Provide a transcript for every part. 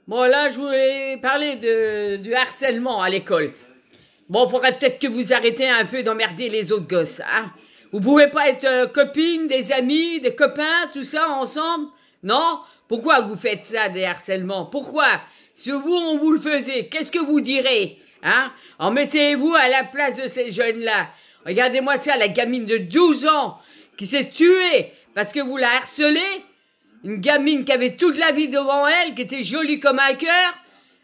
Bon, là, je voulais parler du harcèlement à l'école. Bon, faudrait peut-être que vous arrêtez un peu d'emmerder les autres gosses, hein. Vous pouvez pas être copines, des amis, des copains, tout ça, ensemble? Non? Pourquoi vous faites ça, des harcèlements? Pourquoi? Si vous, on vous le faisait, qu'est-ce que vous direz? Hein? En mettez-vous à la place de ces jeunes-là. Regardez-moi ça, la gamine de 12 ans qui s'est tuée parce que vous la harcelez. Une gamine qui avait toute la vie devant elle, qui était jolie comme un cœur.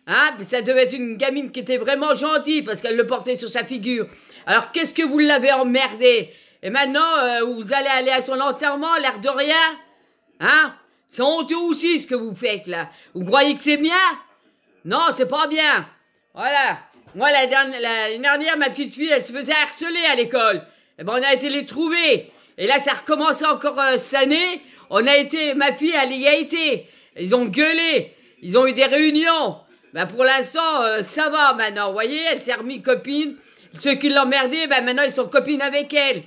Hein? Mais ça devait être une gamine qui était vraiment gentille parce qu'elle le portait sur sa figure. Alors qu'est-ce que vous l'avez emmerdée? Et maintenant, vous allez aller à son enterrement, l'air de rien? Hein? C'est honteux aussi ce que vous faites là. Vous croyez que c'est bien? Non, c'est pas bien. Voilà. Moi, l'année dernière, ma petite fille, elle se faisait harceler à l'école. Et ben, on a été les trouver. Et là, ça recommence encore cette année. Ma fille, elle y a été. Ils ont gueulé. Ils ont eu des réunions. Ben, pour l'instant, ça va maintenant. Vous voyez, elle s'est remise copine. Ceux qui l'emmerdaient, ben, maintenant, ils sont copines avec elle.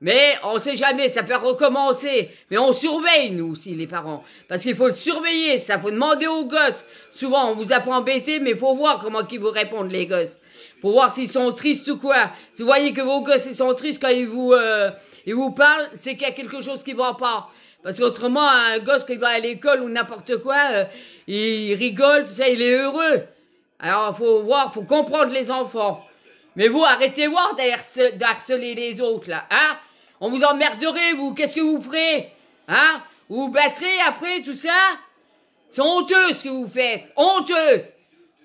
Mais on sait jamais, ça peut recommencer. Mais on surveille, nous aussi, les parents. Parce qu'il faut le surveiller, ça. Faut demander aux gosses. Souvent, on vous a pas embêté, mais faut voir comment ils vous répondent, les gosses. Faut voir s'ils sont tristes ou quoi. Si vous voyez que vos gosses, ils sont tristes quand ils vous parlent, c'est qu'il y a quelque chose qui va pas. Parce qu'autrement, un gosse, quand il va à l'école ou n'importe quoi, il rigole, tout ça, il est heureux. Alors, faut voir, faut comprendre les enfants. Mais vous, arrêtez voir d'harceler les autres, là, hein? On vous emmerderait, vous, qu'est-ce que vous ferez? Hein? Vous vous battrez après, tout ça? C'est honteux, ce que vous faites. Honteux!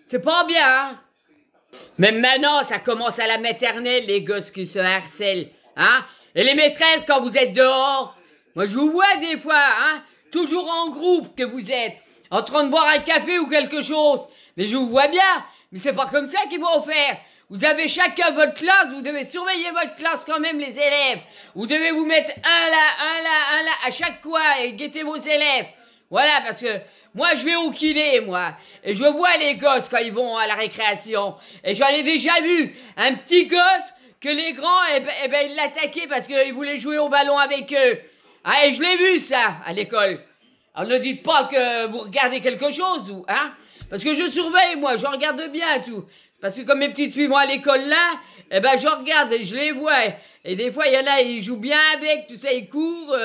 C'est pas bien, hein? Même maintenant, ça commence à la maternelle, les gosses qui se harcèlent, hein? Et les maîtresses, quand vous êtes dehors, moi, je vous vois des fois, hein? Toujours en groupe que vous êtes, en train de boire un café ou quelque chose. Mais je vous vois bien. Mais c'est pas comme ça qu'il faut faire. Vous avez chacun votre classe, vous devez surveiller votre classe quand même, les élèves. Vous devez vous mettre un là, à chaque coin et guetter vos élèves. Voilà, parce que moi, je vais au kiné, moi. Et je vois les gosses quand ils vont à la récréation. Et j'en ai déjà vu un petit gosse que les grands, ils l'attaquaient parce qu'ils voulaient jouer au ballon avec eux. Ah, et je l'ai vu, ça, à l'école. Alors ne dites pas que vous regardez quelque chose, vous, hein. Parce que je surveille, moi, je regarde bien tout. Parce que comme mes petites filles vont à l'école là, je regarde et je les vois. Et des fois, il y en a, ils jouent bien avec, tout ça, ils courent,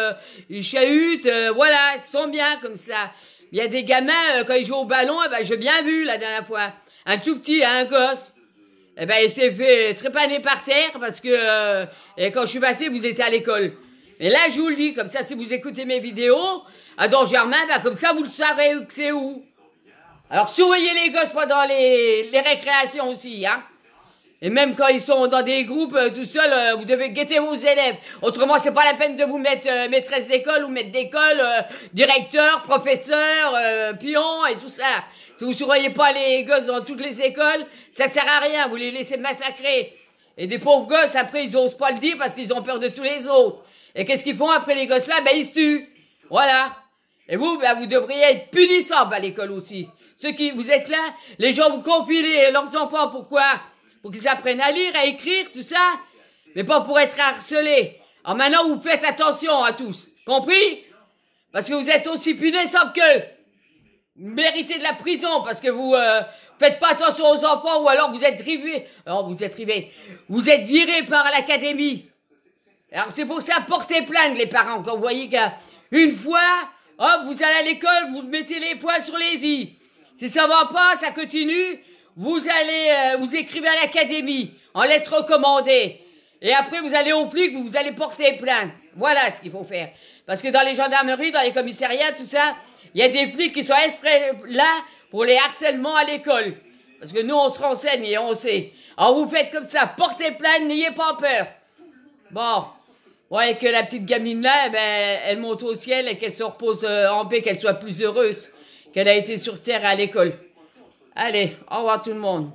ils chahutent, voilà, ils sont bien comme ça. Il y a des gamins, quand ils jouent au ballon, j'ai bien vu la dernière fois. Un tout petit, un gosse. Il s'est fait trépaner par terre parce que et quand je suis passé, vous étiez à l'école. Et là, je vous le dis, comme ça, si vous écoutez mes vidéos, à Don Germain, comme ça, vous le saurez que c'est où. Alors, surveillez les gosses pendant les récréations aussi, hein. Et même quand ils sont dans des groupes tout seuls, vous devez guetter vos élèves. Autrement, c'est pas la peine de vous mettre maîtresse d'école ou maître d'école, directeur, professeur, pion et tout ça. Si vous surveillez pas les gosses dans toutes les écoles, ça sert à rien, vous les laissez massacrer. Et des pauvres gosses, après, ils osent pas le dire parce qu'ils ont peur de tous les autres. Et qu'est-ce qu'ils font après les gosses là? Ils se tuent. Voilà. Et vous, vous devriez être punissables à l'école aussi. Ceux qui, vous êtes là, les gens vous confient leurs enfants, pourquoi? Pour qu'ils apprennent à lire, à écrire, tout ça. Mais pas pour être harcelés. Alors maintenant, vous faites attention à tous. Compris? Parce que vous êtes aussi punissables qu'eux. Vous méritez de la prison parce que vous faites pas attention aux enfants ou alors vous êtes rivés. Alors vous êtes rivés. Vous êtes virés par l'académie. Alors c'est pour ça, portez plainte les parents. Quand vous voyez qu'une fois, hop, vous allez à l'école, vous mettez les points sur les i. Si ça va pas, ça continue, vous allez, vous écrivez à l'académie, en lettres recommandées. Et après, vous allez au flic, vous allez porter plainte. Voilà ce qu'il faut faire. Parce que dans les gendarmeries, dans les commissariats, tout ça, il y a des flics qui sont exprès là pour les harcèlements à l'école. Parce que nous, on se renseigne et on sait. Alors vous faites comme ça, portez plainte, n'ayez pas peur. Bon. Ouais, que la petite gamine là, elle monte au ciel et qu'elle se repose en paix, qu'elle soit plus heureuse qu'elle a été sur terre à l'école. Allez, au revoir tout le monde.